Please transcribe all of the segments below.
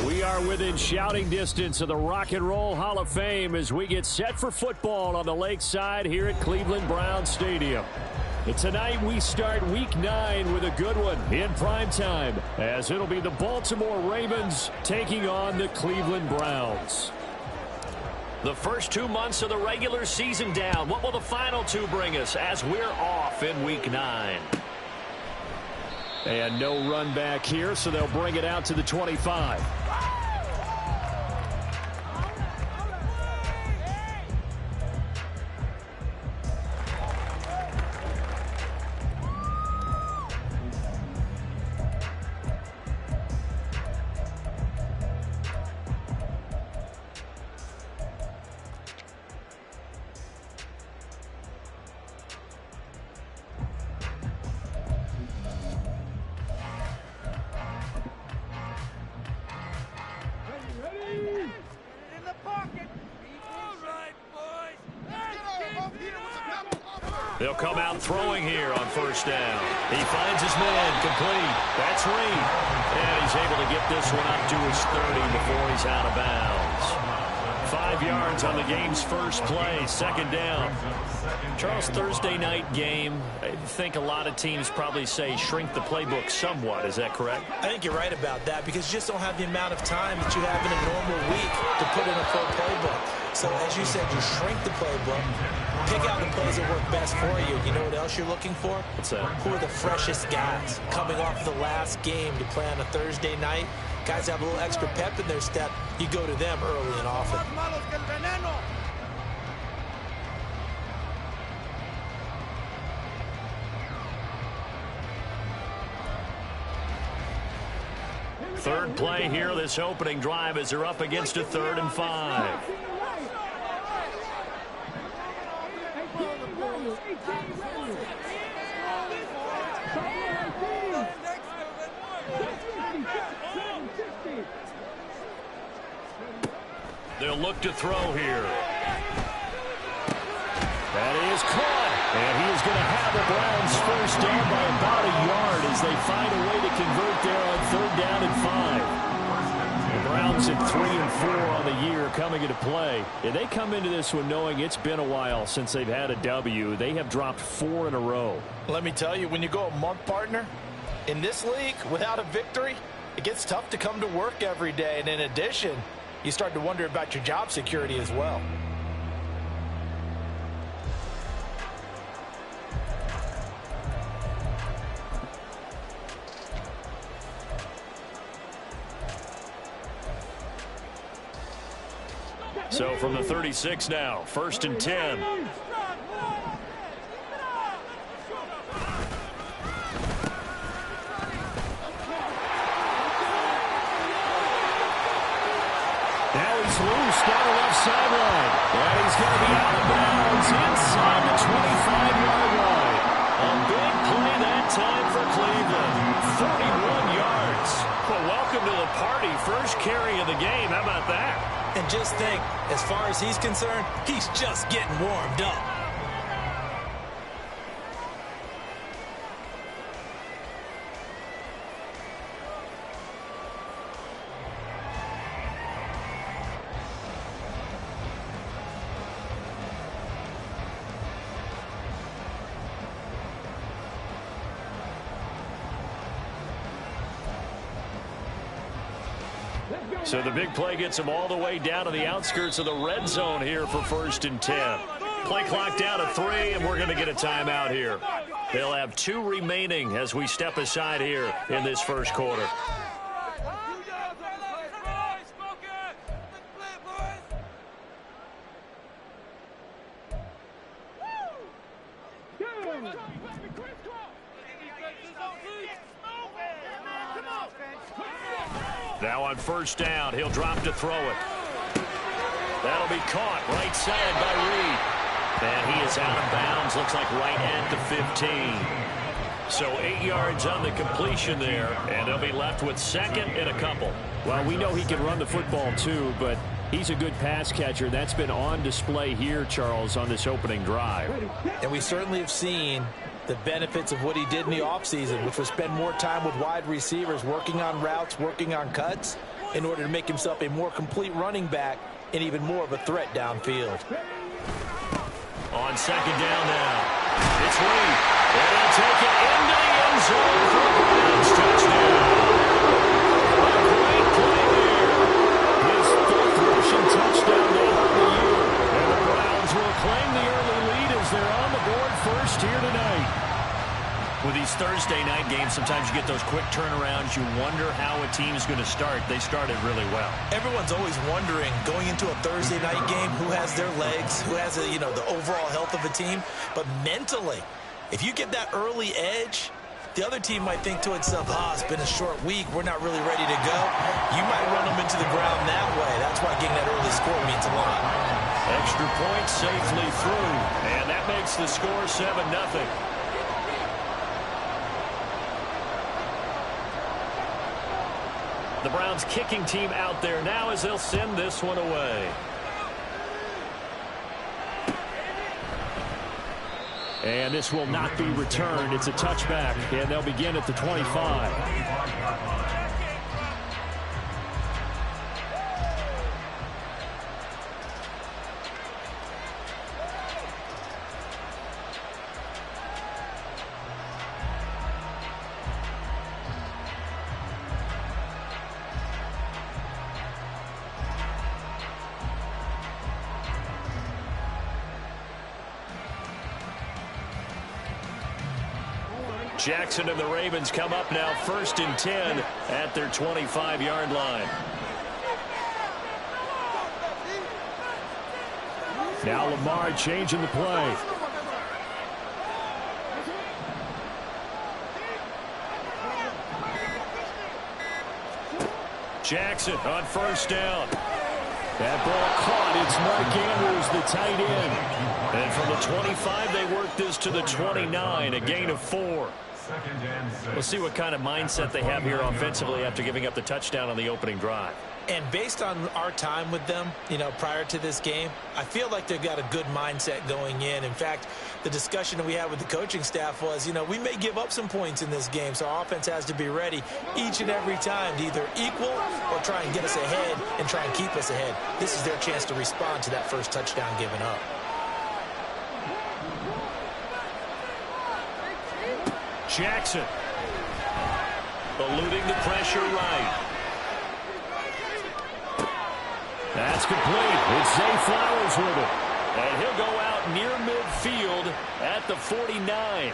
We are within shouting distance of the Rock and Roll Hall of Fame as we get set for football on the lakeside here at Cleveland Browns Stadium. And tonight we start Week 9 with a good one in primetime, as it'll be the Baltimore Ravens taking on the Cleveland Browns. The first 2 months of the regular season down. What will the final 2 bring us as we're off in Week 9? And no run back here, so they'll bring it out to the 25. They'll come out throwing here on first down. He finds his man complete. That's Reed. And he's able to get this one up to his 30 before he's out of bounds. 5 yards on the game's first play, second down. Charles, Thursday night game, I think a lot of teams probably say shrink the playbook somewhat. Is that correct? I think you're right about that because you just don't have the amount of time that you have in a normal week to put in a full playbook. So as you said, you shrink the playbook, pick out the plays that work best for you. You know what else you're looking for? What's that? Who are the freshest guys coming off the last game to play on a Thursday night? Guys have a little extra pep in their step. You go to them early and often. Third play here, this opening drive as they're up against a 3rd and 5. They'll look to throw here. That is caught. And he is going to have the Browns first down by about a yard as they find a way to convert there on 3rd down and 5. The Browns at 3 and 4 on the year coming into play. And they come into this one knowing it's been a while since they've had a W. They have dropped 4 in a row. Let me tell you, when you go a month, partner, in this league without a victory, it gets tough to come to work every day. And in addition, you start to wonder about your job security as well. So from the 36 now, 1st and 10. Loose down the left sideline. And he's going to be out of bounds inside the 25-yard line. A big play that time for Cleveland. 31 yards. Well, welcome to the party. First carry of the game. How about that? And just think, as far as he's concerned, he's just getting warmed up. So the big play gets them all the way down to the outskirts of the red zone here for 1st and 10. Play clock down to 3, and we're going to get a timeout here. They'll have 2 remaining as we step aside here in this first quarter. Now on 1st down, he'll drop to throw it. That'll be caught right side by Reed. And he is out of bounds, looks like right at the 15. So 8 yards on the completion there, and they'll be left with 2nd and a couple. Well, we know he can run the football too, but he's a good pass catcher. That's been on display here, Charles, on this opening drive. And we certainly have seen the benefits of what he did in the offseason, which was spend more time with wide receivers, working on routes, working on cuts. in order to make himself a more complete running back and even more of a threat downfield. On second down now, it's Reed. And he'll take it into the end zone for a Browns touchdown. A great play there. His 5th rushing touchdown now of the year. And the Browns will claim the early lead as they're on the board first here tonight. With these Thursday night games, sometimes you get those quick turnarounds. You wonder how a team's going to start. They started really well. Everyone's always wondering, going into a Thursday night game, who has their legs, who has the overall health of a team. But mentally, if you get that early edge, the other team might think to itself, it's been a short week, we're not really ready to go. You might run them into the ground that way. That's why getting that early score means a lot. Extra point safely through, and that makes the score 7-0. The Browns kicking team out there now as they'll send this one away. And this will not be returned. It's a touchback, and they'll begin at the 25. Jackson and the Ravens come up now 1st and 10 at their 25-yard line. Now Lamar changing the play. Jackson on 1st down. That ball caught. It's Mark Andrews, the tight end. And from the 25, they work this to the 29, a gain of 4. We'll see what kind of mindset they have here offensively after giving up the touchdown on the opening drive. And based on our time with them, prior to this game, I feel like they've got a good mindset going in. In fact, the discussion that we had with the coaching staff was, we may give up some points in this game, so our offense has to be ready each and every time to either equal or try and get us ahead and try and keep us ahead. This is their chance to respond to that first touchdown given up. Jackson eluding the pressure right. That's complete. It's Zay Flowers with it. And he'll go out near midfield at the 49.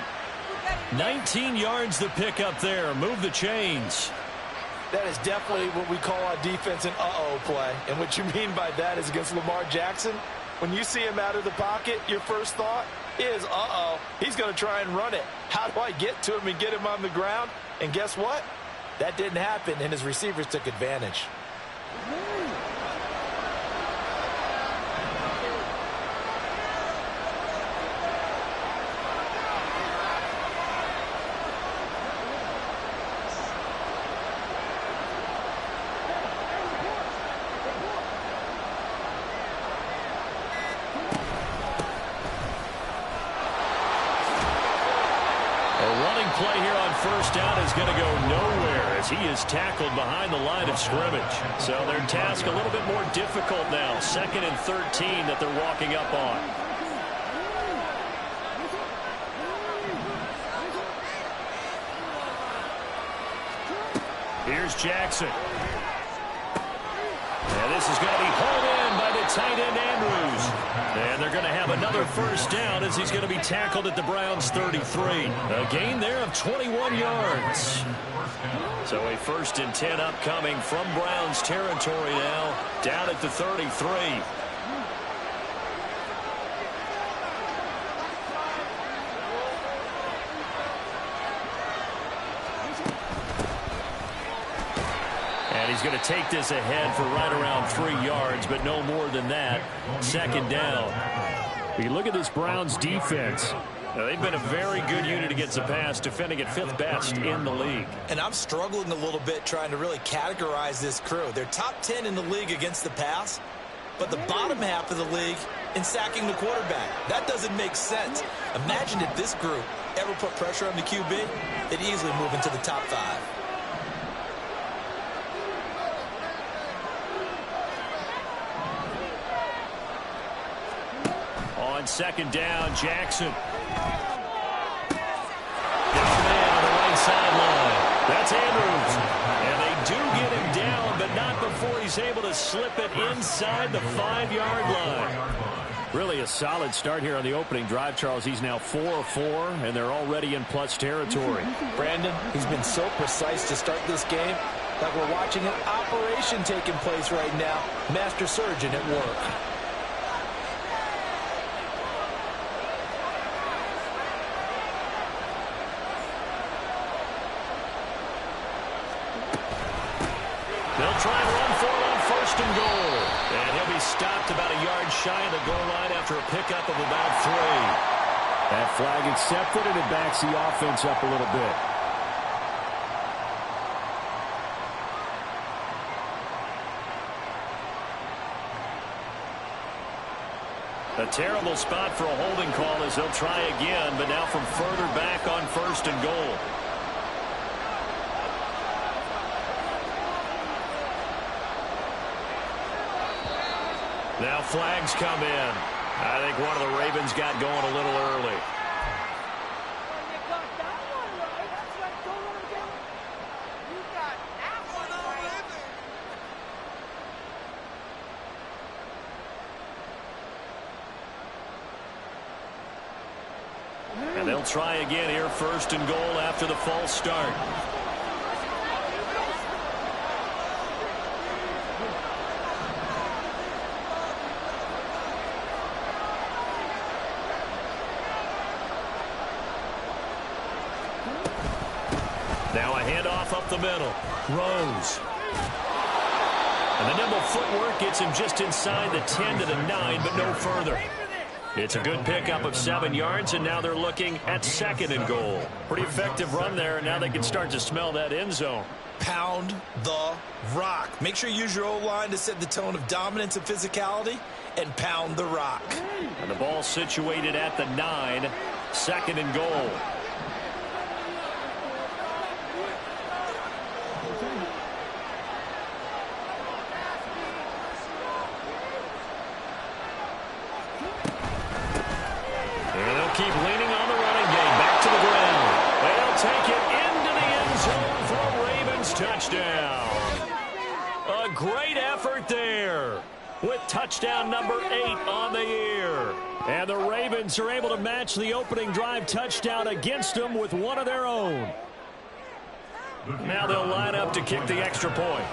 19 yards to pick up there. Move the chains. That is definitely what we call on defense an uh-oh play. And what you mean by that is against Lamar Jackson, when you see him out of the pocket, your first thought is, uh-oh, he's going to try and run it. How do I get to him and get him on the ground? And guess what? That didn't happen, and his receivers took advantage. Play here on 1st down is going to go nowhere as he is tackled behind the line of scrimmage. So their task a little bit more difficult now. 2nd and 13 that they're walking up on. Here's Jackson. And this is going to be hauled in by the tight end Andrews. And they're going to have another 1st down as he's going to be tackled at the Browns 33. A gain there of 21 yards. So a 1st and 10 upcoming from Browns territory now, down at the 33. He's going to take this ahead for right around 3 yards, but no more than that. 2nd down. You look at this Browns defense. Now, they've been a very good unit against the pass, defending at 5th best in the league. And I'm struggling a little bit trying to really categorize this crew. They're top 10 in the league against the pass, but the bottom half of the league in sacking the quarterback. That doesn't make sense. Imagine if this group ever put pressure on the QB, they'd easily move into the top 5. On second down, Jackson. Gets a man on the right sideline. That's Andrews. And they do get him down, but not before he's able to slip it inside the 5-yard line. Really a solid start here on the opening drive, Charles. He's now 4 of 4, and they're already in plus territory. Brandon, he's been so precise to start this game. Like we're watching an operation taking place right now. Master surgeon at work. They'll try and run for it on first and goal. And he'll be stopped about a yard shy of the goal line after a pickup of about 3. That flag accepted, and it backs the offense up a little bit. A terrible spot for a holding call as they'll try again, but now from further back on first and goal. Now flags come in. I think one of the Ravens got going a little early. And they'll try again here, first and goal after the false start. Now a handoff up the middle. Rose. And the nimble footwork gets him just inside the 10 to the 9, but no further. It's a good pickup of 7 yards, and now they're looking at second and goal. Pretty effective run there, and now they can start to smell that end zone. Pound the rock. Make sure you use your O-line to set the tone of dominance and physicality, and pound the rock. And the ball situated at the 9, second and goal. Keep leaning on the running game. Back to the ground. They'll take it into the end zone for a Ravens touchdown. A great effort there with touchdown number 8 on the year. And the Ravens are able to match the opening drive touchdown against them with one of their own. Now they'll line up to kick the extra point.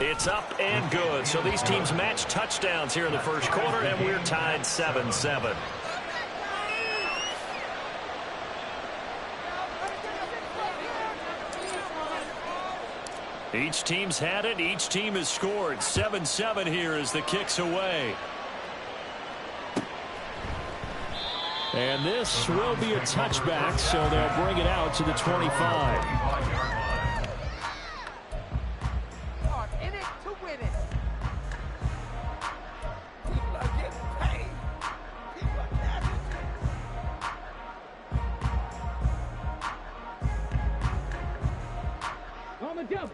It's up and good. So these teams match touchdowns here in the first quarter, and we're tied 7-7. Each team's had it. Each team has scored. 7-7 here as the kick's away. And this will be a touchback, so they'll bring it out to the 25.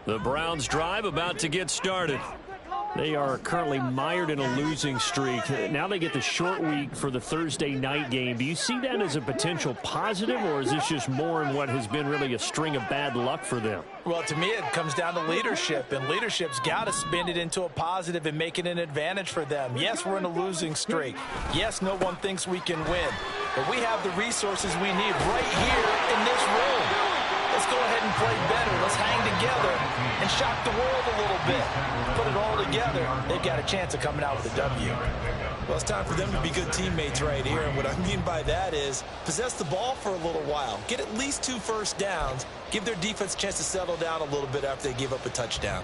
The Browns drive about to get started. They are currently mired in a losing streak. Now they get the short week for the Thursday night game. Do you see that as a potential positive, or is this just more in what has been really a string of bad luck for them? Well, to me, it comes down to leadership, and leadership's got to spin it into a positive and make it an advantage for them. Yes, we're in a losing streak. Yes, no one thinks we can win, but we have the resources we need right here in this room. Let's go ahead and play better. Let's hang together and shock the world a little bit. Put it all together. They've got a chance of coming out with a W. Well, it's time for them to be good teammates right here. And what I mean by that is possess the ball for a little while. Get at least 2 first downs. Give their defense a chance to settle down a little bit after they give up a touchdown.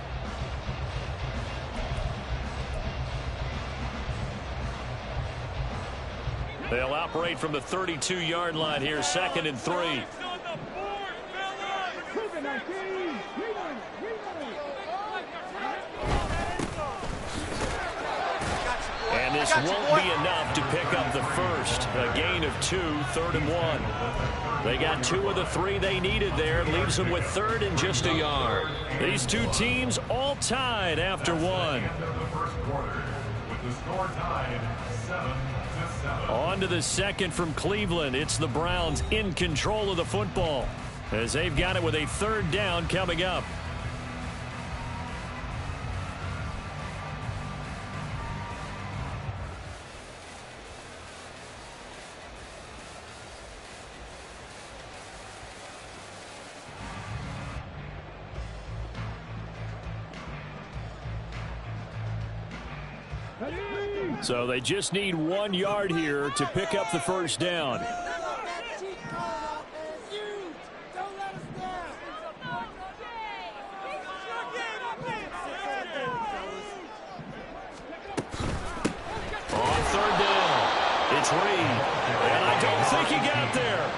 They'll operate from the 32-yard line here, second and 3. And this won't be enough to pick up the first. A gain of 2, third and 1. They got 2 of the 3 they needed there. Leaves them with third and just a yard. These two teams all tied after one. On to the second from Cleveland. It's the Browns in control of the football as they've got it with a third down coming up. So they just need 1 yard here to pick up the first down. On third down, it's Reed. And I don't think he got there.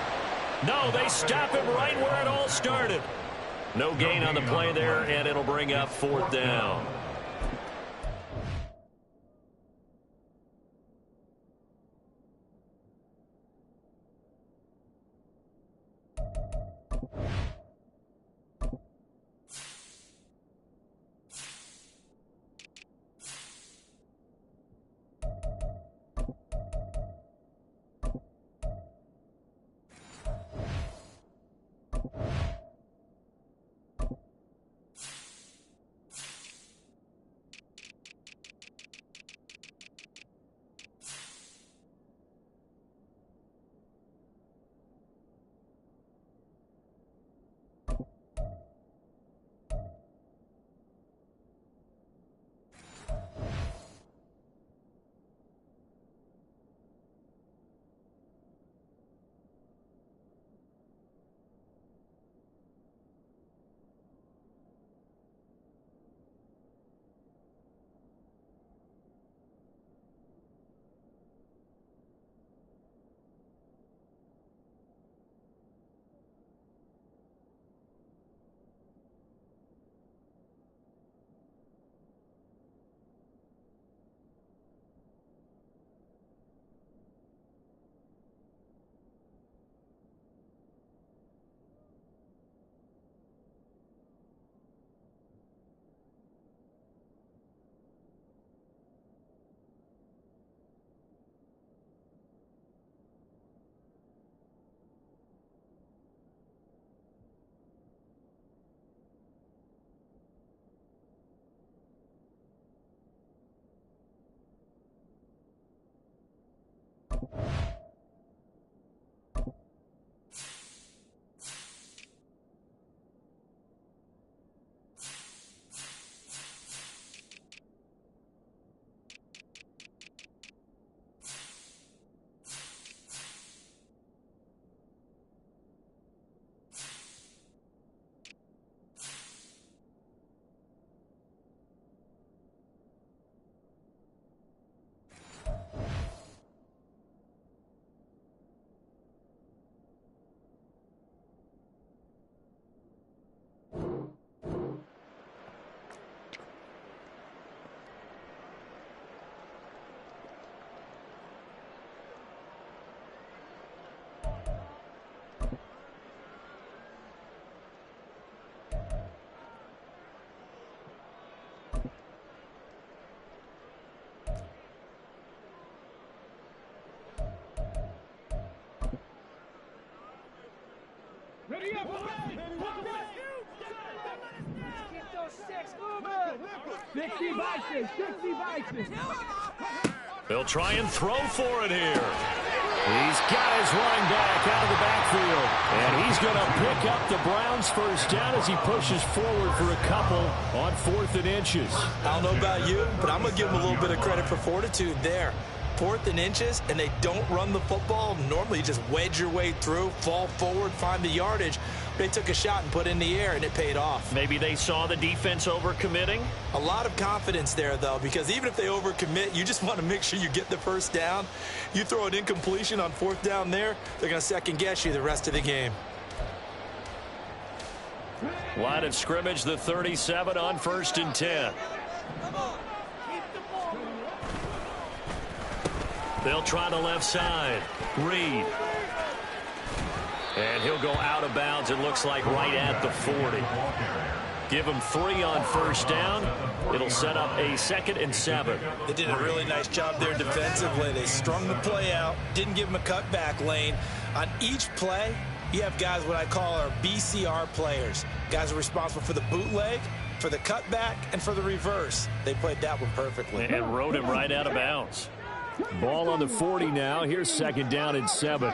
No, they stop him right where it all started. No gain on the play there, and it'll bring up fourth down. Ready up, get those sticks moving. 60 biceps, 60 biceps. They'll try and throw for it here. He's got his running back out of the backfield. And he's going to pick up the Browns' first down as he pushes forward for a couple on 4th and inches. I don't know about you, but I'm going to give him a little bit of credit for fortitude there. 4th and inches, and they don't run the football. Normally, you just wedge your way through, fall forward, find the yardage. They took a shot and put it in the air, and it paid off. Maybe they saw the defense overcommitting. A lot of confidence there, though, because even if they overcommit, you just want to make sure you get the first down. You throw an incompletion on 4th down there, they're going to second-guess you the rest of the game. Line of scrimmage, the 37 on 1st and 10. They'll try the left side. Reed. And he'll go out of bounds, it looks like right at the 40. Give them 3 on first down. It'll set up a 2nd and 7. They did a really nice job there defensively. They strung the play out, didn't give them a cutback lane. On each play, you have guys what I call our BCR players. Guys are responsible for the bootleg, for the cutback, and for the reverse. They played that one perfectly. And rode him right out of bounds. Ball on the 40 now. Here's 2nd down and 7.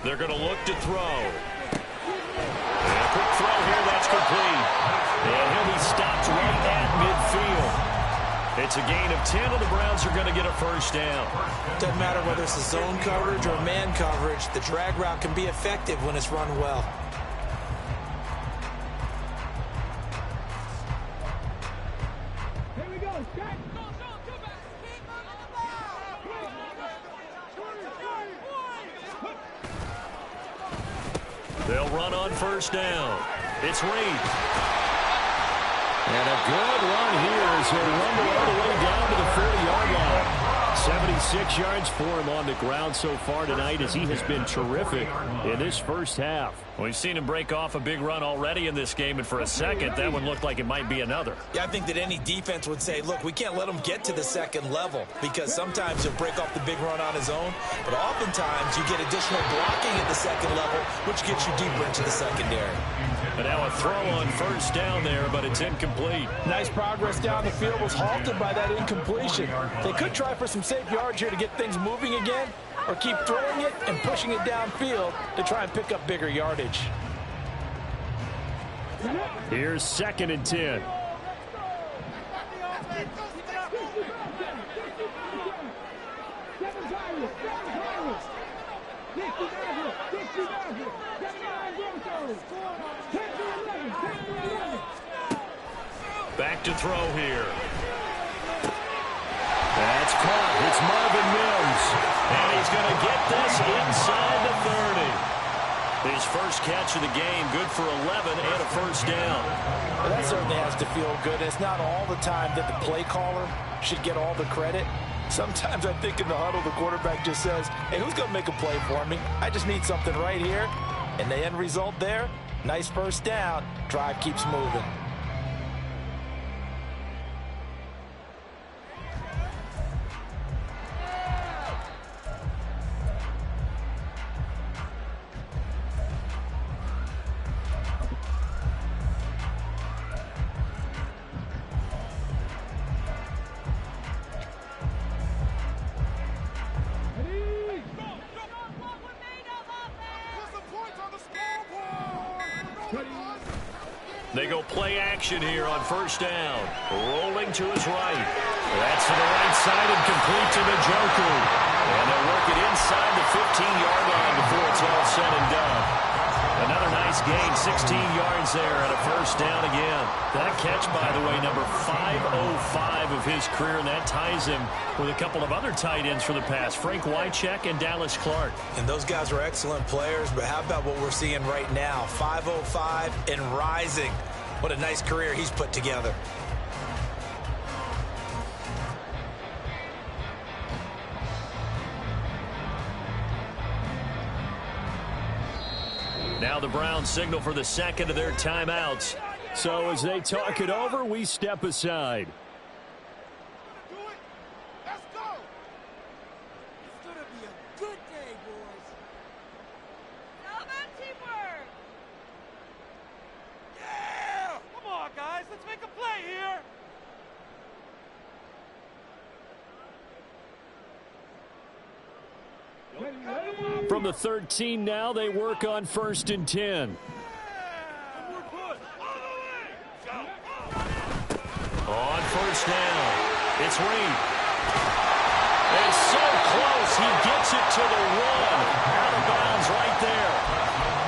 They're going to look to throw. And a quick throw here, that's complete. And he'll be stopped right at midfield. It's a gain of 10, and the Browns are going to get a first down. Doesn't matter whether it's a zone coverage or man coverage, the drag route can be effective when it's run well. Here we go, Scott. They'll run on first down. It's Reed. And a good run here as he'll run all the way down to the 40-yard line. 76 yards for him on the ground so far tonight as he has been terrific in this first half. We've seen him break off a big run already in this game, and for a second, that one looked like it might be another. Yeah, I think that any defense would say, look, we can't let him get to the second level because sometimes he'll break off the big run on his own, but oftentimes you get additional blocking at the second level, which gets you deeper into the secondary. But now a throw on first down there, but it's incomplete. Nice progress down the field was halted by that incompletion. They could try for some safe yards here to get things moving again, or keep throwing it and pushing it downfield to try and pick up bigger yardage. Here's 2nd and 10. Back to throw here. That's caught. It's Marvin Mims. And he's going to get this inside the 30. His first catch of the game, good for 11 and a first down. Well, that certainly has to feel good. It's not all the time that the play caller should get all the credit. Sometimes I think in the huddle, the quarterback just says, hey, who's going to make a play for me? I just need something right here. And the end result there, nice first down. Drive keeps moving. They go play action here on first down. Rolling to his right. That's to the right side and complete to Njoku. And they'll work it inside the 15-yard line before it's all said and done. Another nice gain, 16 yards there and a first down again. That catch, by the way, number 505 of his career, and that ties him with a couple of other tight ends for the past, Frank Wycheck and Dallas Clark. And those guys are excellent players, but how about what we're seeing right now? 505 and rising. What a nice career he's put together. Now the Browns signal for the second of their timeouts. So as they talk it over, we step aside. Let's go. It's going to be a good day, boys. How about teamwork? Yeah! Come on, guys. Let's make a play here. From the 13 now, they work on 1st and 10. On first down, it's Reed. It's so close, he gets it to the one. Out of bounds right there.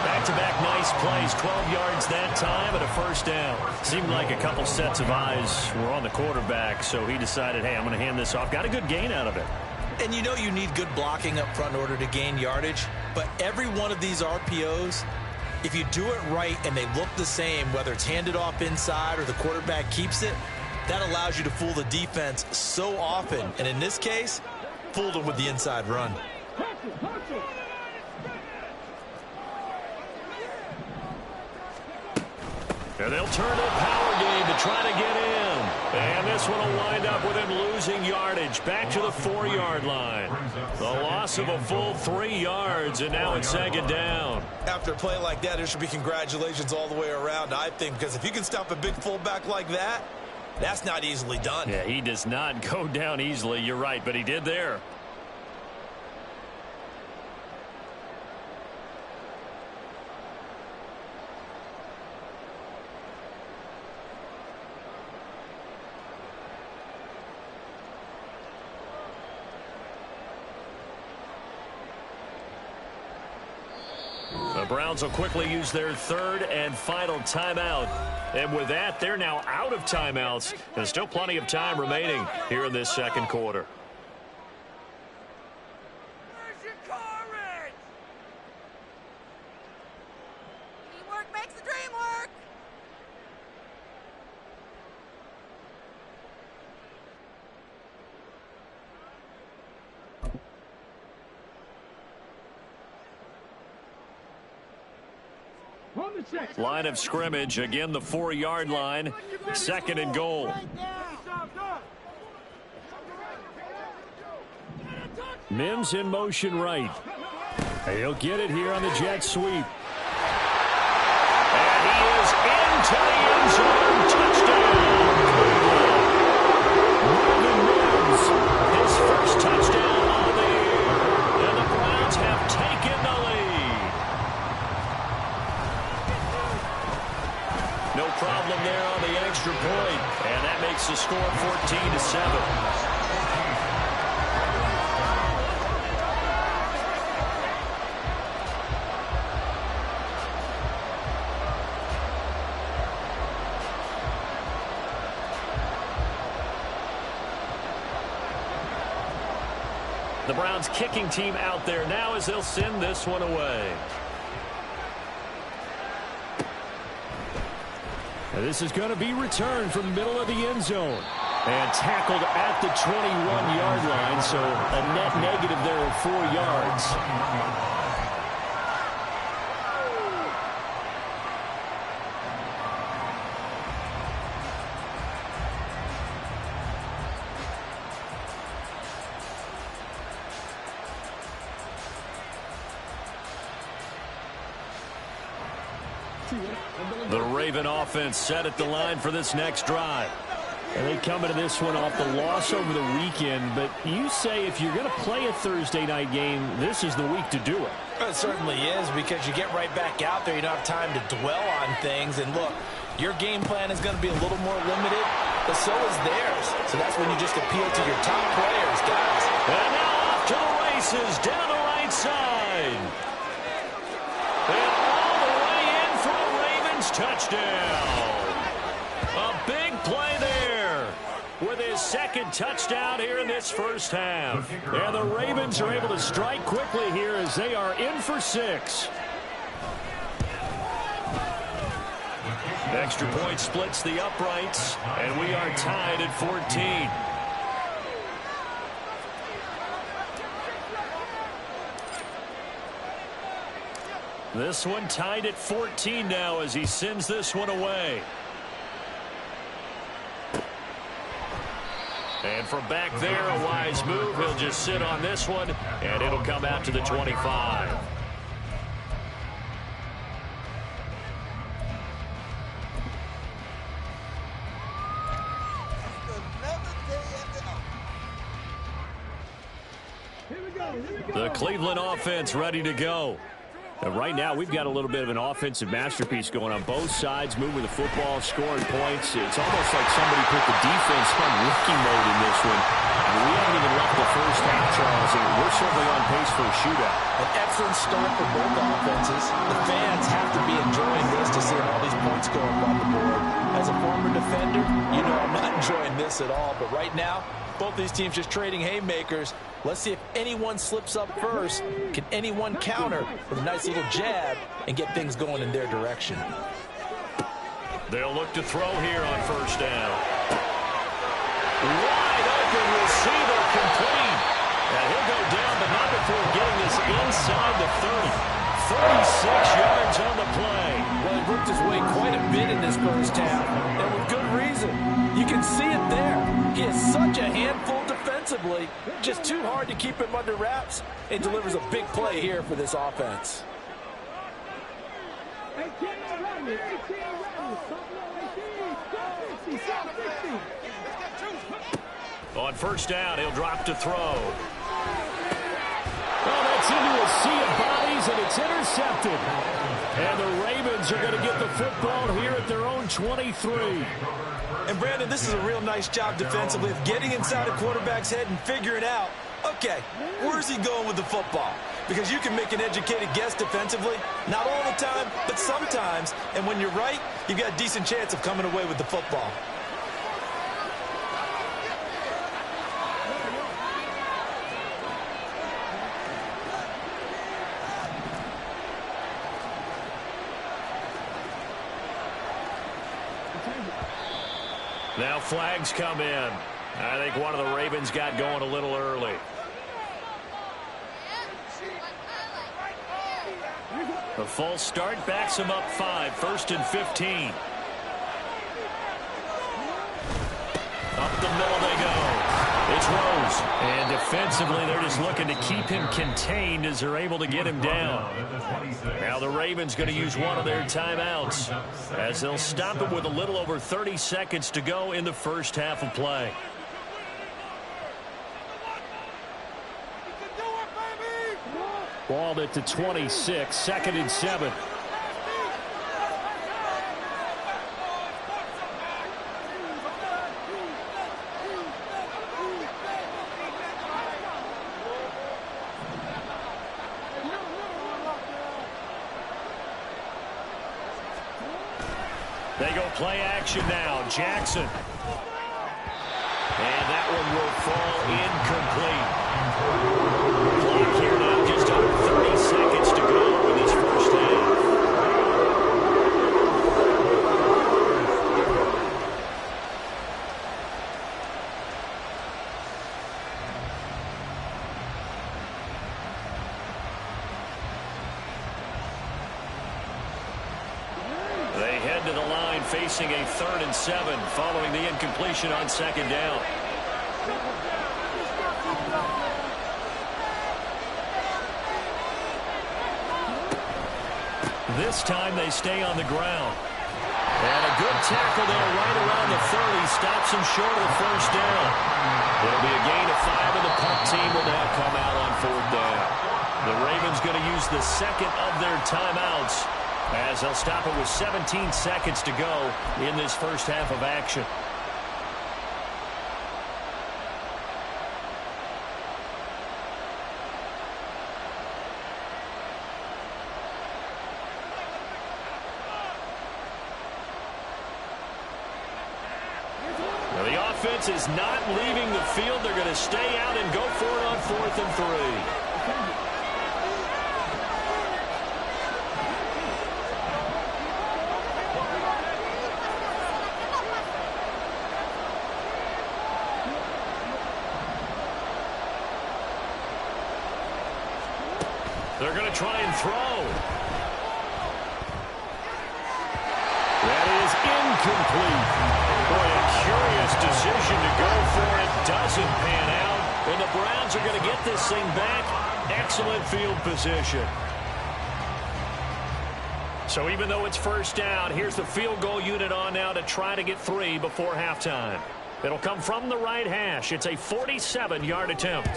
Back-to-back nice plays, 12 yards that time and a first down. Seemed like a couple sets of eyes were on the quarterback, so he decided, hey, I'm going to hand this off. Got a good gain out of it. And you know you need good blocking up front in order to gain yardage, but every one of these RPOs, if you do it right and they look the same, whether it's handed off inside or the quarterback keeps it, That allows you to fool the defense so often. And in this case, fooled them with the inside run. And they'll turn to a power game to try to get in. And this one will wind up with him losing yardage back to the 4-yard line. The loss of a full 3 yards, and now it's 2nd down. After a play like that, there should be congratulations all the way around, I think, because if you can stop a big fullback like that, that's not easily done. Yeah, he does not go down easily. You're right, but he did there. The Browns will quickly use their 3rd and final timeout. And with that, they're now out of timeouts. There's still plenty of time remaining here in this 2nd quarter. Where's your courage? Teamwork makes the dream work. Line of scrimmage, again the 4-yard line, 2nd and goal. Mims in motion right. He'll get it here on the jet sweep. And he is into the end zone. Touchdown. Mims, his first touchdown on the year. And the Browns have taken the lead. No problem there on the extra point. And that makes the score 14-7. The Browns kicking team out there now as they'll send this one away. And this is going to be returned from the middle of the end zone. And tackled at the 21-yard line, so a net negative there of 4 yards. The Raven offense set at the line for this next drive. And they come into this one off the loss over the weekend. But you say if you're going to play a Thursday night game, this is the week to do it. It certainly is, because you get right back out there. You don't have time to dwell on things. And look, your game plan is going to be a little more limited, but so is theirs. So that's when you just appeal to your top players, guys. And now off to the races down the right side. And all the way in for a Ravens touchdown. A big play there with his 2nd touchdown here in this first half. And the Ravens are able to strike quickly here as they are in for 6. Extra point splits the uprights, and we are tied at 14. This one tied at 14 now as he sends this one away. And from back there, a wise move. He'll just sit on this one, and it'll come out to the 25. The Cleveland offense ready to go. And right now, we've got a little bit of an offensive masterpiece going on both sides, moving the football, scoring points. It's almost like somebody put the defense on rookie mode in this one. And we haven't even left the first half, Charles, and we're certainly on pace for a shootout. An excellent start for both offenses. The fans have to be enjoying this to see all these points go up on the board. As a former defender, you know I'm not enjoying this at all. But right now, both these teams just trading haymakers. Let's see if anyone slips up first. Can anyone counter with a nice little jab and get things going in their direction? They'll look to throw here on first down. Wide open. We'll see they're complete. And he'll go down, but not before getting this inside the 30. 36 yards on the play. Well, he worked his way quite a bit in this first half, and with good reason. You can see it there. He is such a handful defensively, just too hard to keep him under wraps, and delivers a big play here for this offense. On first down, he'll drop to throw. Well, that's into a sea of bodies, and it's intercepted. And the Ravens are going to get the football here at their own 23. And, Brandon, this is a real nice job defensively of getting inside a quarterback's head and figuring out, okay, where's he going with the football? Because you can make an educated guess defensively, not all the time, but sometimes. And when you're right, you've got a decent chance of coming away with the football. Now flags come in. I think one of the Ravens got going a little early. The false start backs him up 5, 1st and 15. Up the middle they go. It's Rose. And defensively, they're just looking to keep him contained as they're able to get him down. Now the Ravens going to use one of their timeouts as they'll stop him with a little over 30 seconds to go in the first half of play. Ball at the 26, 2nd and 7. They go play action now. Jackson. And that one will fall incomplete. Clock here now, just under 30 seconds to go in this first half. They head to the line facing a 3rd and 7 following the incompletion on 2nd down. This time they stay on the ground. And a good tackle there right around the 30 stops him short of the first down. It'll be a gain of 5, and the punt team will now come out on 4th down. The Ravens going to use the second of their timeouts as they'll stop it with 17 seconds to go in this first half of action. Now the offense is not leaving the field. They're going to stay out and go for it on 4th and 3. They're going to try and throw. That is incomplete. Boy, a curious decision to go for it. Doesn't pan out. And the Browns are going to get this thing back. Excellent field position. So even though it's first down, here's the field goal unit on now to try to get 3 before halftime. It'll come from the right hash. It's a 47-yard attempt.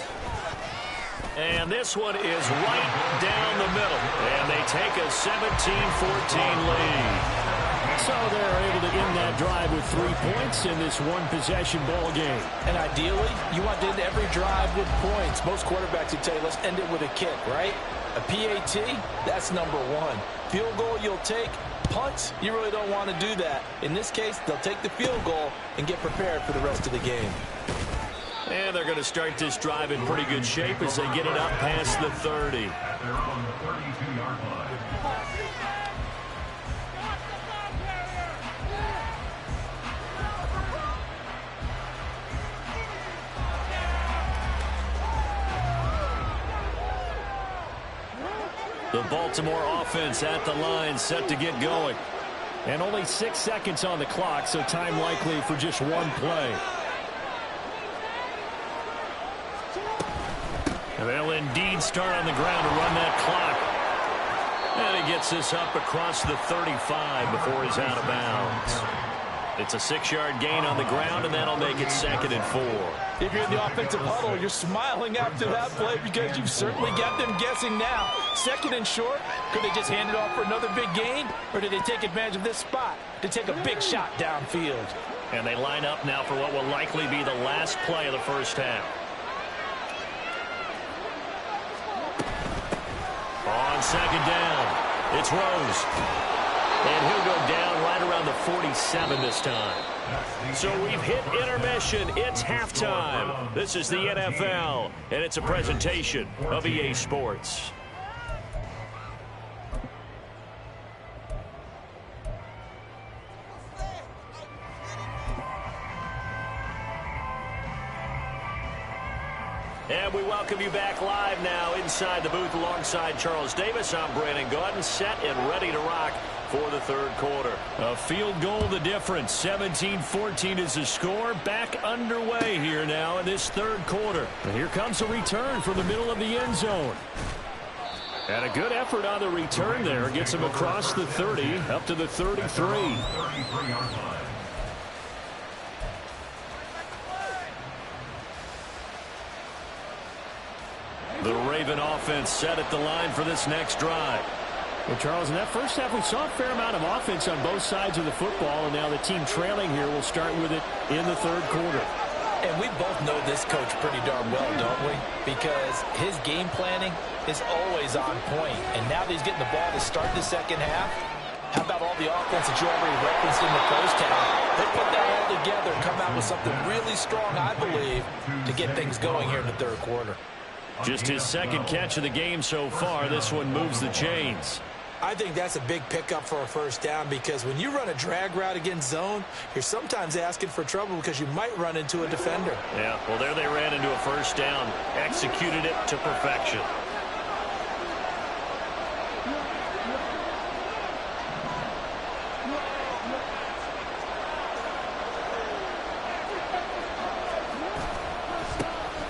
And this one is right down the middle. And they take a 17-14 lead. So they're able to end that drive with 3 points in this one-possession ball game. And ideally, you want to end every drive with points. Most quarterbacks would tell you, let's end it with a kick, right? A PAT, that's number 1. Field goal you'll take. Punts, you really don't want to do that. In this case, they'll take the field goal and get prepared for the rest of the game. And they're going to start this drive in pretty good shape as they get it up past the 30. They're on the 32-yard line. The Baltimore offense at the line, set to get going. And only 6 seconds on the clock, so time likely for just one play. And they'll indeed start on the ground to run that clock. And he gets this up across the 35 before he's out of bounds. It's a 6-yard gain on the ground, and that'll make it 2nd and 4. If you're in the offensive huddle, you're smiling after that play because you've certainly got them guessing now. 2nd and short, could they just hand it off for another big gain? Or did they take advantage of this spot to take a big shot downfield? And they line up now for what will likely be the last play of the first half. On 2nd down, it's Rose. And he'll go down right around the 47 this time. So we've hit intermission. It's halftime. This is the NFL, and it's a presentation of EA Sports. And we welcome you back live now inside the booth alongside Charles Davis. I'm Brandon Gaudin, set and ready to rock for the third quarter. A field goal the difference. 17-14 is the score. Back underway here now in this third quarter. And here comes a return from the middle of the end zone. And a good effort on the return there. Gets him across the 30 up to the 33. The Raven offense set at the line for this next drive. Well, Charles, in that first half, we saw a fair amount of offense on both sides of the football, and now the team trailing here will start with it in the third quarter. And we both know this coach pretty darn well, don't we? Because his game planning is always on point. And now that he's getting the ball to start the second half, how about all the offense that you already referenced in the first half? They put that all together and come out with something really strong, I believe, to get things going here in the third quarter. Just his second catch of the game so far. This one moves the chains. I think that's a big pickup for a first down because when you run a drag route against zone, you're sometimes asking for trouble because you might run into a defender. Yeah, well, there they ran into a first down. Executed it to perfection.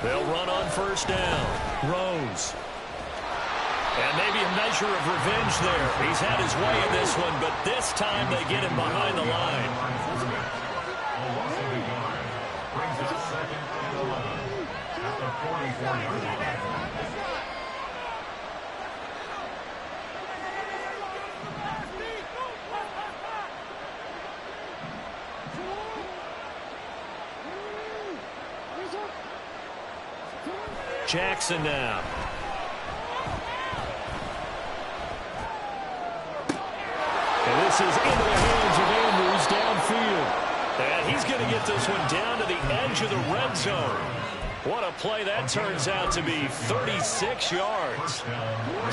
They'll run on first down. Rose. And maybe a measure of revenge there. He's had his way in this one, but this time they get him behind the line. Brings it 2nd and 11 at the 44-yard line. Jackson now. And this is into the hands of Andrews downfield. And he's going to get this one down to the edge of the red zone. What a play that turns out to be, 36 yards.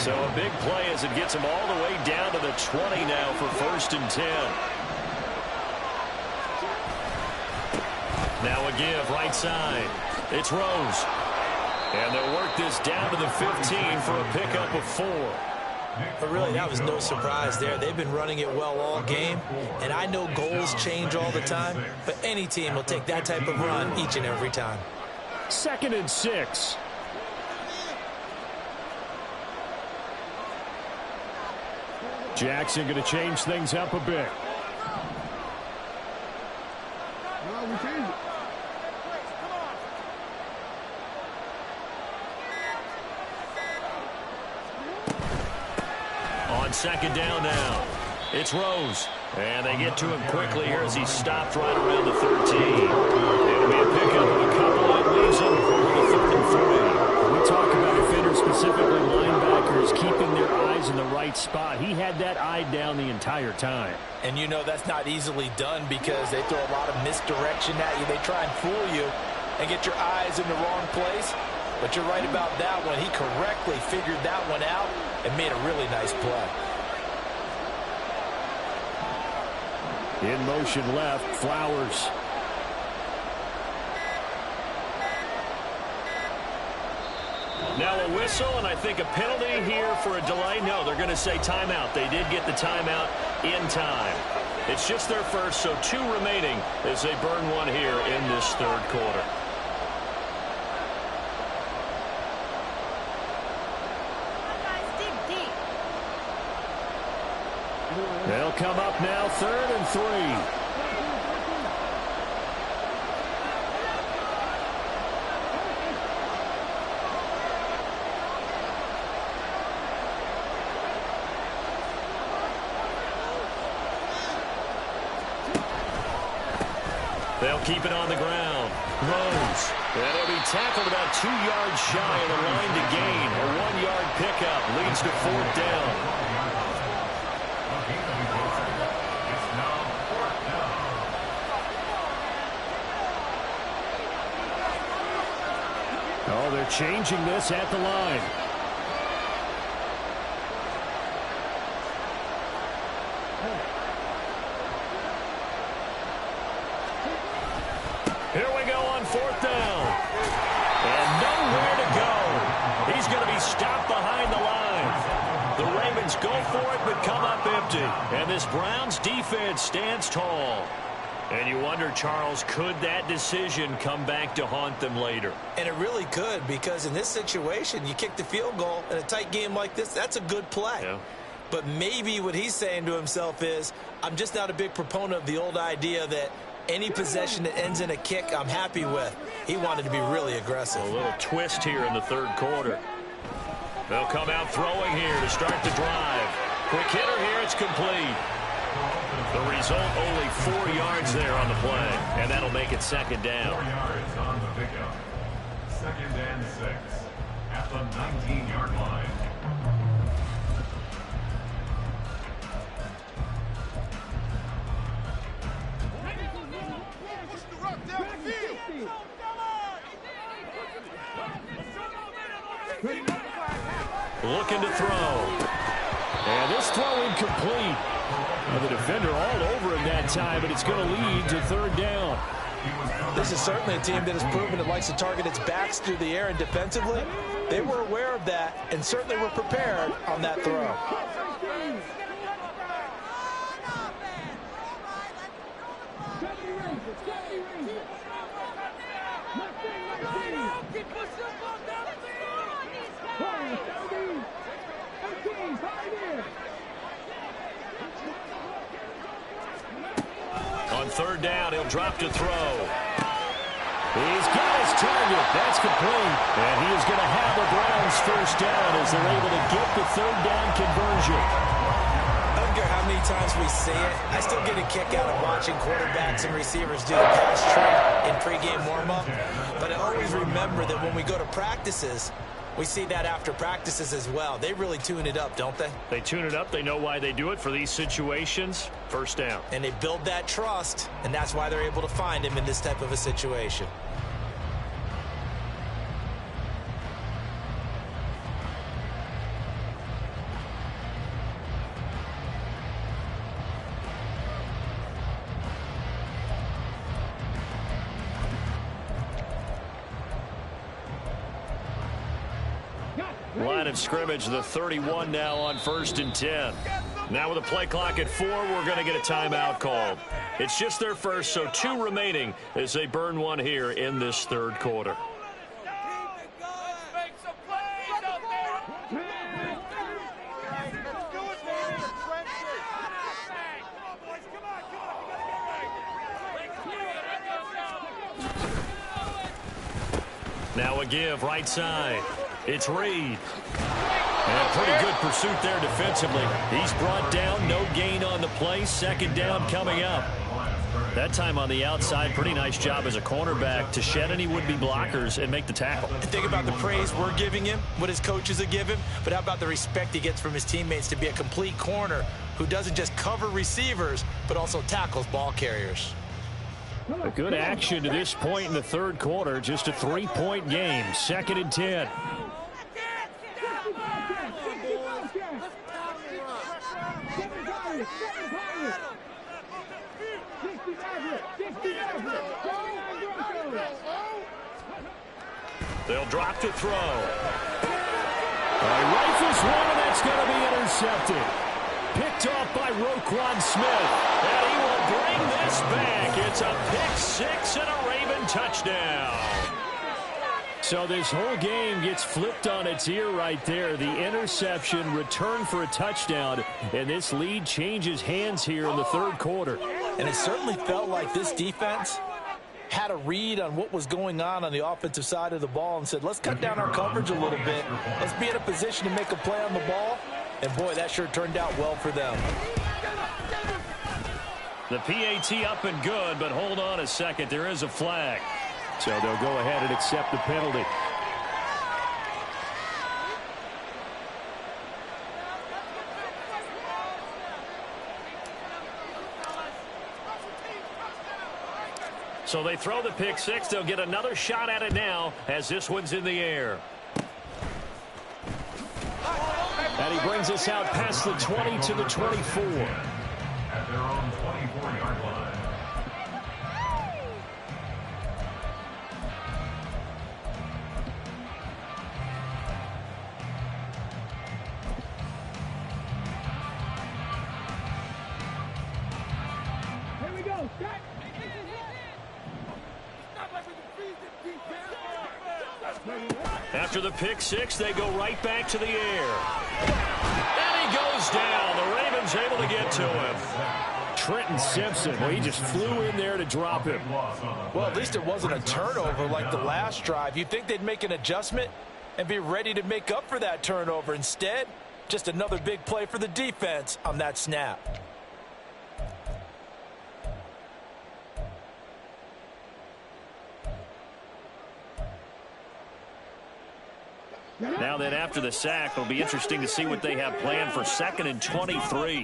So a big play as it gets him all the way down to the 20 now for 1st and 10. Now a give right side. It's Rose. And they'll work this down to the 15 for a pickup of 4. But really, that was no surprise there. They've been running it well all game. And I know goals change all the time, but any team will take that type of run each and every time. 2nd and 6. Jackson going to change things up a bit. On 2nd down now, it's Rose. And they get to him quickly here as he stopped right around the 13. It'll be a pickup of a couple that leaves him with a 3rd and 3. We talk about defenders, specifically linebackers, keeping their eyes in the right spot. He had that eye down the entire time. And you know that's not easily done because they throw a lot of misdirection at you. They try and fool you and get your eyes in the wrong place. But you're right about that one. He correctly figured that one out and made a really nice play. In motion left, Flowers. Now a whistle, and I think a penalty here for a delay. No, they're going to say timeout. They did get the timeout in time. It's just their first, so 2 remaining as they burn one here in this third quarter. They'll come up now, 3rd and 3. They'll keep it on the ground. Rose. And he'll be tackled about 2 yards shy of the line to gain. A 1-yard pickup leads to 4th down. Oh, they're changing this at the line. Here we go on 4th down. And nowhere to go. He's going to be stopped behind the line. The Ravens go for it but come up empty. And this Browns defense stands tall. And you wonder, Charles, could that decision come back to haunt them later? And it really could, because in this situation, you kick the field goal in a tight game like this, that's a good play. Yeah. But maybe what he's saying to himself is, I'm just not a big proponent of the old idea that any possession that ends in a kick, I'm happy with. He wanted to be really aggressive. A little twist here in the third quarter. They'll come out throwing here to start the drive. Quick hitter here, it's complete. The result, only 4 yards there on the play, and that'll make it 2nd down. 4 yards on the pickup. 2nd and 6 at the 19-yard line. Looking to throw. And this throw incomplete. And the defender all over him that time, but it's going to lead to 3rd down. This is certainly a team that has proven it likes to target its backs through the air, and defensively, they were aware of that and certainly were prepared on that throw. On 3rd down, he'll drop to throw. He's got his target. That's complete. And he is going to have the Browns 1st down as they're able to get the 3rd down conversion. I don't care how many times we see it. I still get a kick out of watching quarterbacks and receivers do the pass trick in pregame warm-up. But I always remember that when we go to practices, we see that after practices as well. They really tune it up, don't they? They tune it up. They know why they do it for these situations. 1st down. And they build that trust, and that's why they're able to find him in this type of a situation. Line of scrimmage, the 31 now on 1st and 10. Now with a play clock at 4, we're going to get a timeout called. It's just their first, so 2 remaining as they burn one here in this 3rd quarter. Now a give right side. It's Reed. And a pretty good pursuit there defensively. He's brought down, no gain on the play. 2nd down coming up. That time on the outside, pretty nice job as a cornerback to shed any would-be blockers and make the tackle. And think about the praise we're giving him, what his coaches are giving, but how about the respect he gets from his teammates to be a complete corner who doesn't just cover receivers, but also tackles ball carriers. A good action to this point in the 3rd quarter. Just a 3-point game. 2nd and 10. They'll drop to throw. Rifles one, and that's going to be intercepted. Picked off by Roquan Smith. And he will bring this back. It's a pick six and a Raven touchdown. So this whole game gets flipped on its ear right there. The interception, return for a touchdown, and this lead changes hands here in the third quarter. And it certainly felt like this defense had a read on what was going on the offensive side of the ball and said, let's cut down our coverage a little bit. Let's be in a position to make a play on the ball. And, boy, that sure turned out well for them. The PAT up and good, but hold on a second. There is a flag. So they'll go ahead and accept the penalty. So they throw the pick six. They'll get another shot at it now as this one's in the air. And he brings us out past the 20 to the 24. At their own 24-yard line. Here we go. Set. After the pick six, they go right back to the air. And he goes down. The Ravens able to get to him. Trenton Simpson, well, he just flew in there to drop him. Well, at least it wasn't a turnover like the last drive. You'd think they'd make an adjustment and be ready to make up for that turnover. Instead, just another big play for the defense on that snap. Now then, after the sack, it'll be interesting to see what they have planned for 2nd and 23.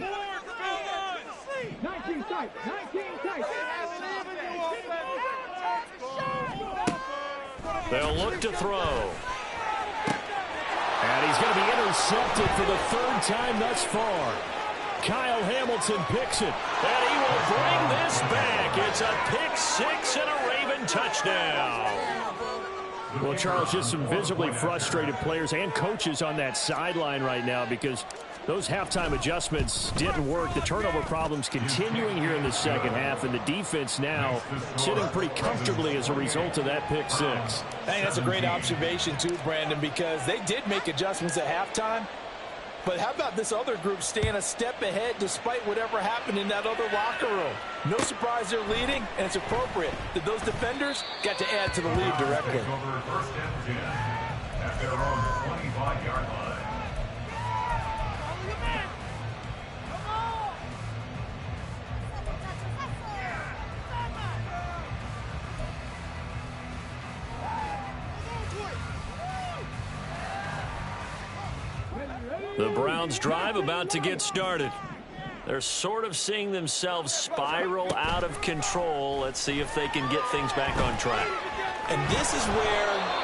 19 tight. 19 tight. They'll look to throw. And he's going to be intercepted for the third time thus far. Kyle Hamilton picks it. And he will bring this back. It's a pick six and a Raven touchdown. Well, Charles, just some visibly frustrated players and coaches on that sideline right now because those halftime adjustments didn't work. The turnover problems continuing here in the second half, and the defense now sitting pretty comfortably as a result of that pick six. I think that's a great observation too, Brandon, because they did make adjustments at halftime. But how about this other group staying a step ahead despite whatever happened in that other locker room? No surprise they're leading, and it's appropriate that those defenders got to add to the lead directly. Over 1st and 10 at their own 25-yard line. The Browns drive about to get started. They're sort of seeing themselves spiral out of control. Let's see if they can get things back on track. And this is where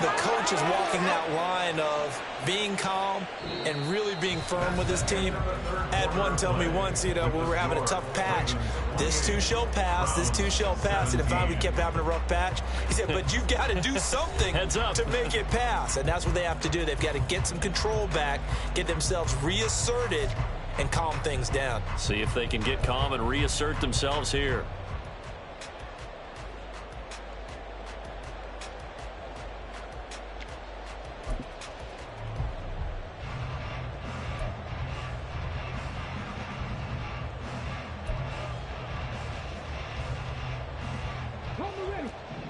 the coach is walking that line of being calm and really being firm with his team. I had one tell me once, when we were having a tough patch, this too shall pass, this too shall pass. And if we kept having a rough patch, he said, but you've got to do something to make it pass. And that's what they have to do. They've got to get some control back, get themselves reasserted, and calm things down. See if they can get calm and reassert themselves here.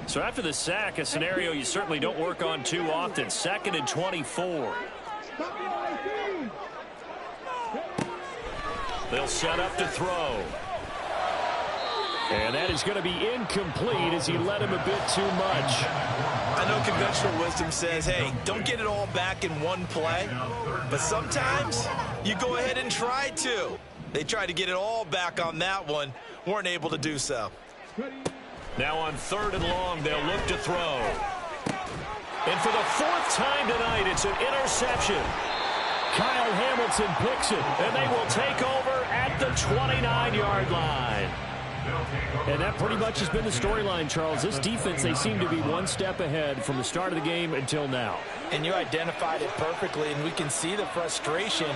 So after the sack, a scenario you certainly don't work on too often. 2nd and 24. They'll set up to throw. And that is going to be incomplete as he led him a bit too much. I know conventional wisdom says, hey, don't get it all back in one play. But sometimes you go ahead and try to. They tried to get it all back on that one. Weren't able to do so. Now on 3rd and long, they'll look to throw. And for the 4th time tonight, it's an interception. Kyle Hamilton picks it, and they will take over at the 29-yard line. And that pretty much has been the storyline, Charles. This defense, they seem to be one step ahead from the start of the game until now. And you identified it perfectly, and we can see the frustration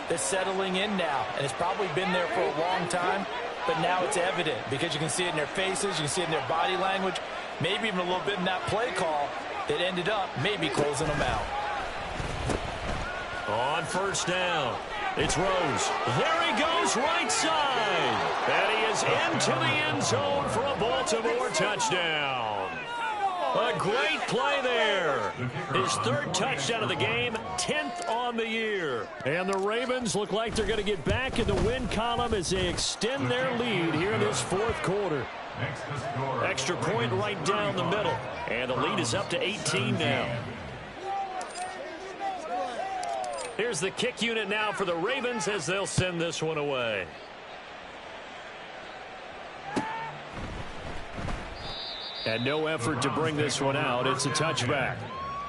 that's settling in now. And it's probably been there for a long time, but now it's evident because you can see it in their faces, you can see it in their body language, maybe even a little bit in that play call that ended up maybe closing them out. On first down, it's Rose. There he goes, right side. And he is into the end zone for a Baltimore touchdown. A great play there. His third touchdown of the game, 10th on the year. And the Ravens look like they're going to get back in the win column as they extend their lead here in this fourth quarter. Extra point right down the middle. And the lead is up to 18 now. Here's the kick unit now for the Ravens as they'll send this one away. And no effort to bring this one out. It's a touchback.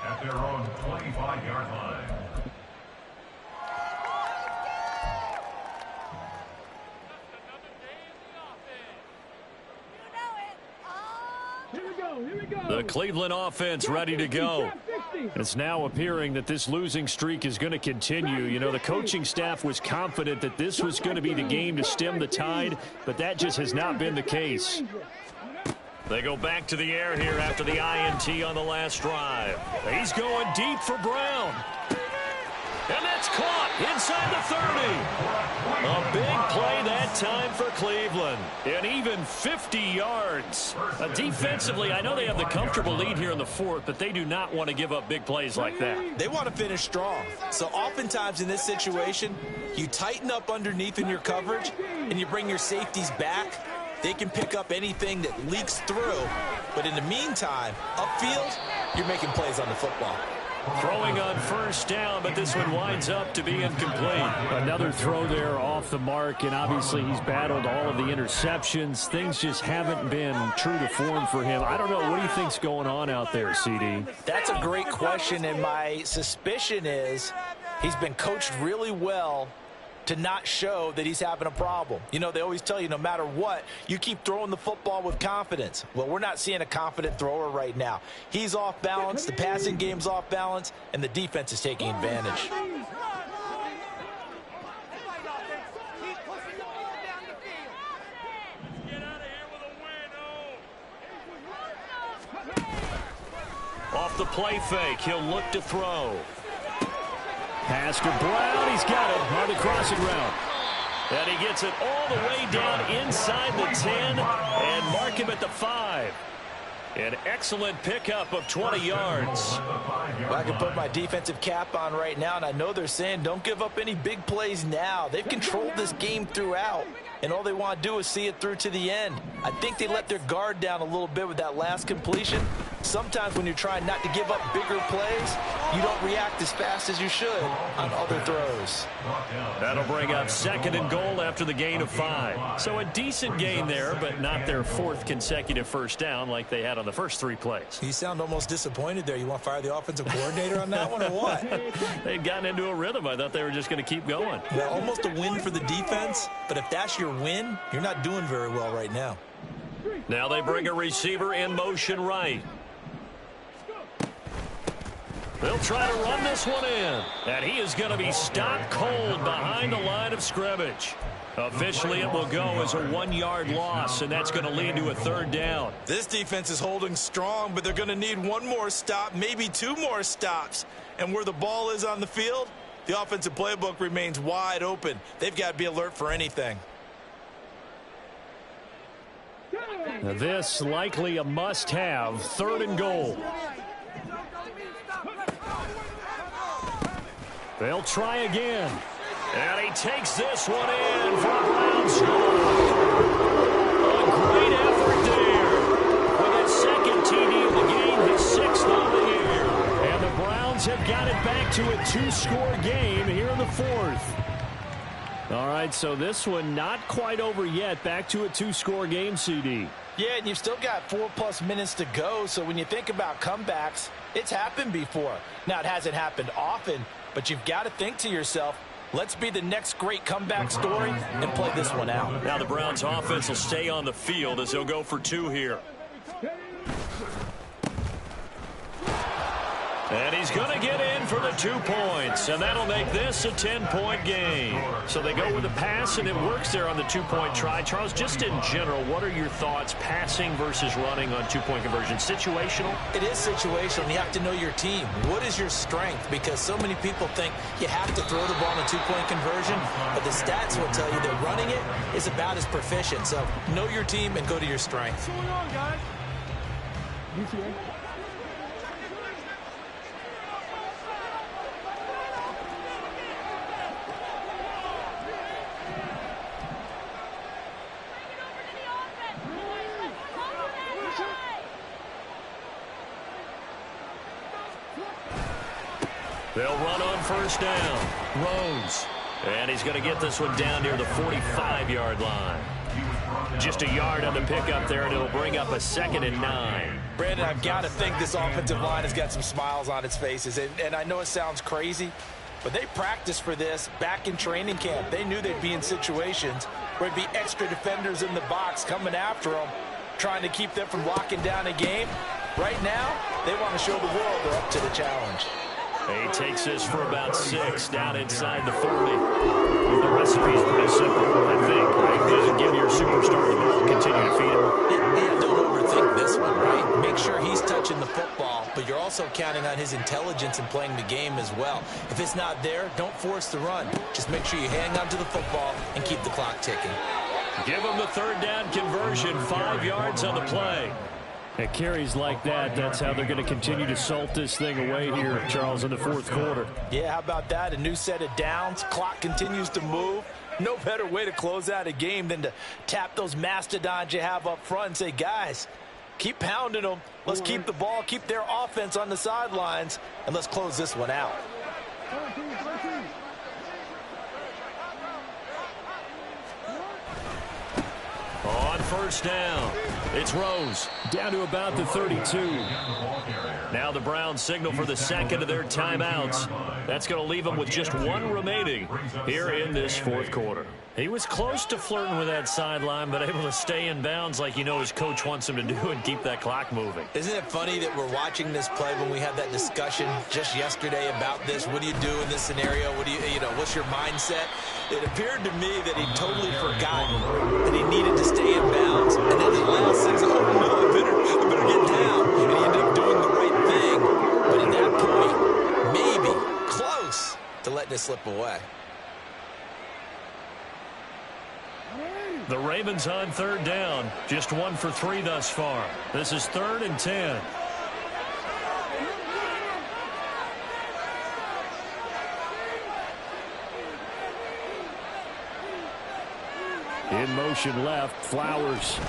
At their own 25-yard line. The Cleveland offense ready to go. It's now appearing that this losing streak is going to continue. You know, the coaching staff was confident that this was going to be the game to stem the tide, but that just has not been the case. They go back to the air here after the INT on the last drive. He's going deep for Brown. And that's caught inside the 30. A big play that time for Cleveland. And even 50 yards. Defensively, I know they have the comfortable lead here in the fourth, but they do not want to give up big plays like that. They want to finish strong. So oftentimes in this situation, you tighten up underneath in your coverage, and you bring your safeties back. They can pick up anything that leaks through. But in the meantime, upfield, you're making plays on the football. Throwing on first down, but this one winds up to be incomplete. Another throw there off the mark, and obviously he's battled all of the interceptions. Things just haven't been true to form for him. I don't know. What do you think's going on out there, CD? That's a great question, and my suspicion is he's been coached really well to not show that he's having a problem. You know, they always tell you no matter what, you keep throwing the football with confidence. Well, we're not seeing a confident thrower right now. He's off balance, the passing game's off balance, and the defense is taking advantage. Off the play fake, he'll look to throw. Pass to Brown. He's got it on the crossing route. And he gets it all the way down inside the 10 and mark him at the 5. An excellent pickup of 20 yards. Well, I can put my defensive cap on right now, and I know they're saying don't give up any big plays now. They've controlled this game throughout, and all they want to do is see it through to the end. I think they let their guard down a little bit with that last completion. Sometimes when you're trying not to give up bigger plays, you don't react as fast as you should on other throws. That'll bring up 2nd and goal after the gain of 5. So a decent gain there, but not their 4th consecutive first down like they had on the first 3 plays. You sound almost disappointed there. You want to fire the offensive coordinator on that one or what? They'd gotten into a rhythm. I thought they were just going to keep going. Well, almost a win for the defense, but if that's your win, you're not doing very well right now. Now they bring a receiver in motion right. They'll try to run this one in. And he is going to be stopped cold behind the line of scrimmage. Officially, it will go as a 1-yard loss, and that's going to lead to a 3rd down. This defense is holding strong, but they're going to need 1 more stop, maybe 2 more stops. And where the ball is on the field, the offensive playbook remains wide open. They've got to be alert for anything. Now this likely a must-have, 3rd and goal. They'll try again. And he takes this one in for a Browns score. A great effort there. With his 2nd TD of the game, his 6th of the year. And the Browns have got it back to a 2-score game here in the 4th. All right, so this one not quite over yet. Back to a 2-score game, CD. Yeah, and you've still got 4+ minutes to go, so when you think about comebacks, it's happened before. Now, it hasn't happened often, but you've got to think to yourself, Let's be the next great comeback story and play this one out. Now the Browns offense will stay on the field as they'll go for 2 here. And he's going to get in for the 2 points, and that'll make this a 10-point game. So they go with a pass, and it works there on the 2-point try. Charles, just in general, what are your thoughts passing versus running on 2-point conversion? Situational? It is situational. You have to know your team. What is your strength? Because so many people think you have to throw the ball in a 2-point conversion, but the stats will tell you that running it is about as proficient. So know your team and go to your strength. What's going on, guys? They'll run on first down. Rose. And he's going to get this one down near the 45-yard line. Just a yard on the pickup there, and it'll bring up a 2nd and 9. Brandon, I've got to think this offensive line has got some smiles on its faces. And I know it sounds crazy, but they practiced for this back in training camp. They knew they'd be in situations where it'd be extra defenders in the box coming after them, trying to keep them from locking down a game. Right now, they want to show the world they're up to the challenge. He takes this for about 6 down inside the 40. The recipe's pretty simple, I think. Right? Just give your superstar the ball, continue to feed him. Yeah, don't overthink this one, right? Make sure he's touching the football, but you're also counting on his intelligence in playing the game as well. If it's not there, don't force the run. Just make sure you hang on to the football and keep the clock ticking. Give him the 3rd down conversion, 5 yards on the play. At carries like that, that's how they're going to continue to salt this thing away here, Charles, in the 4th quarter. Yeah, how about that? A new set of downs. Clock continues to move. No better way to close out a game than to tap those mastodons you have up front and say, guys, keep pounding them. Let's keep the ball, keep their offense on the sidelines, and let's close this one out. On first down, it's Rose. Down to about the 32. Now the Browns signal for the 2nd of their timeouts. That's going to leave them with just 1 remaining here in this 4th quarter. He was close to flirting with that sideline, but able to stay in bounds like you know his coach wants him to do and keep that clock moving. Isn't it funny that we're watching this play when we had that discussion just yesterday about this? What do you do in this scenario? What do you know, what's your mindset? It appeared to me that he'd totally forgotten that he needed to stay in bounds. And then the last thing, oh no, I better get down. And he ended up doing the right thing. But at that point, maybe close to letting it slip away. The Ravens on 3rd down. Just 1 for 3 thus far. This is 3rd and 10. In motion left, Flowers.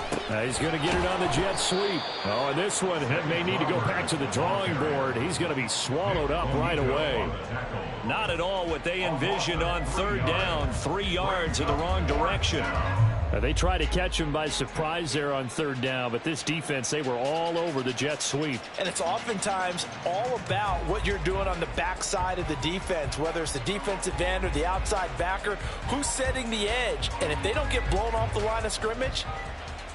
He's going to get it on the jet sweep. Oh, and this one may need to go back to the drawing board. He's going to be swallowed up right away. Not at all what they envisioned on 3rd down. 3 yards in the wrong direction. They tried to catch him by surprise there on 3rd down, but this defense, they were all over the jet sweep. And it's oftentimes all about what you're doing on the backside of the defense, whether it's the defensive end or the outside backer, who's setting the edge. And if they don't get blown off the line of scrimmage,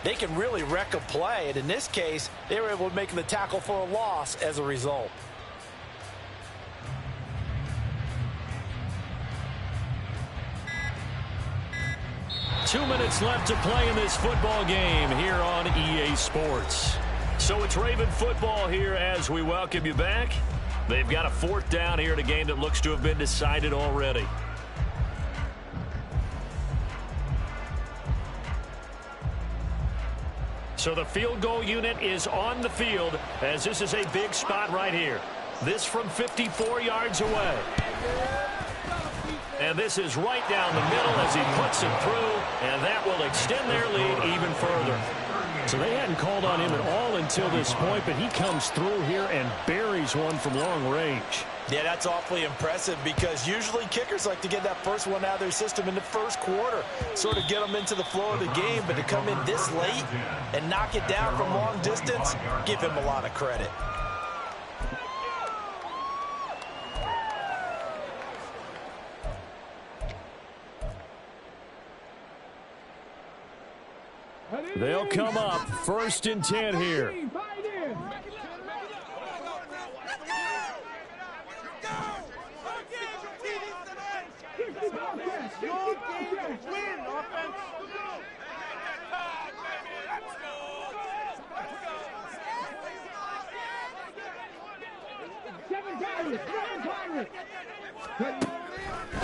they can really wreck a play. And in this case, they were able to make the tackle for a loss as a result. Two minutes left to play in this football game here on EA Sports. So it's Raven football here as we welcome you back. They've got a 4th down here in a game that looks to have been decided already. So the field goal unit is on the field as this is a big spot right here. This from 54 yards away. And this is right down the middle as he puts it through, and that will extend their lead even further. So they hadn't called on him at all until this point, but he comes through here and buries one from long range. Yeah, that's awfully impressive because usually kickers like to get that first one out of their system in the 1st quarter, sort of get them into the flow of the game, but to come in this late and knock it down from long distance, give him a lot of credit. They'll come up 1st and 10 here.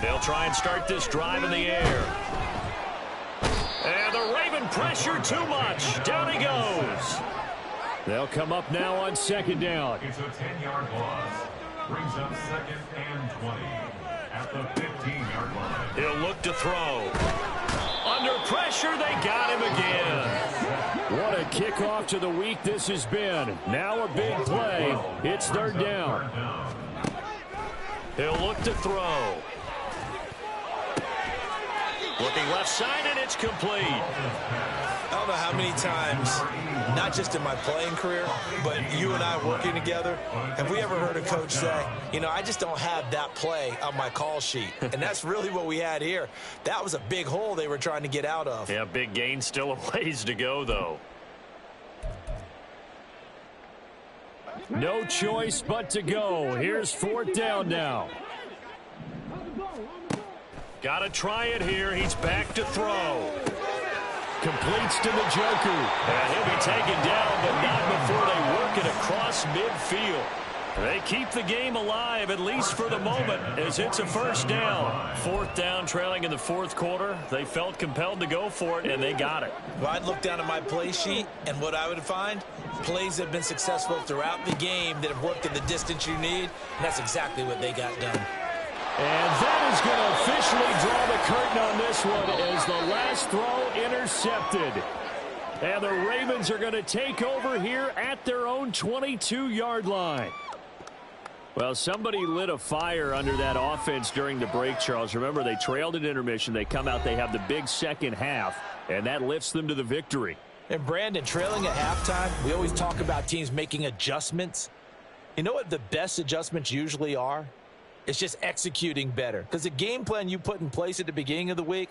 They'll try and start this drive in the air. And the Raven pressure too much. Down he goes. They'll come up now on 2nd down. It's a 10-yard loss. Brings up 2nd and 20 at the 15-yard line. He'll look to throw. Under pressure, they got him again. What a kickoff to the week this has been. Now a big play. It's 3rd down. He'll look to throw. Looking left side, and it's complete. I don't know how many times, not just in my playing career, but you and I working together, have we ever heard a coach say, you know, I just don't have that play on my call sheet. And that's really what we had here. That was a big hole they were trying to get out of. Yeah, big gain, still a ways to go, though. No choice but to go. Here's 4th down now. Got to try it here. He's back to throw. Completes to Njoku. And he'll be taken down, but not before they work it across midfield. They keep the game alive, at least for the moment, as it's a 1st down. 4th down, trailing in the 4th quarter. They felt compelled to go for it, and they got it. Well, I'd look down at my play sheet, and what I would find, plays that have been successful throughout the game that have worked in the distance you need, and that's exactly what they got done. And that is going to officially draw the curtain on this one as the last throw intercepted. And the Ravens are going to take over here at their own 22-yard line. Well, somebody lit a fire under that offense during the break, Charles. Remember, they trailed at intermission. They come out, they have the big second half, and that lifts them to the victory. And, Brandon, trailing at halftime, we always talk about teams making adjustments. You know what the best adjustments usually are? It's just executing better. Because the game plan you put in place at the beginning of the week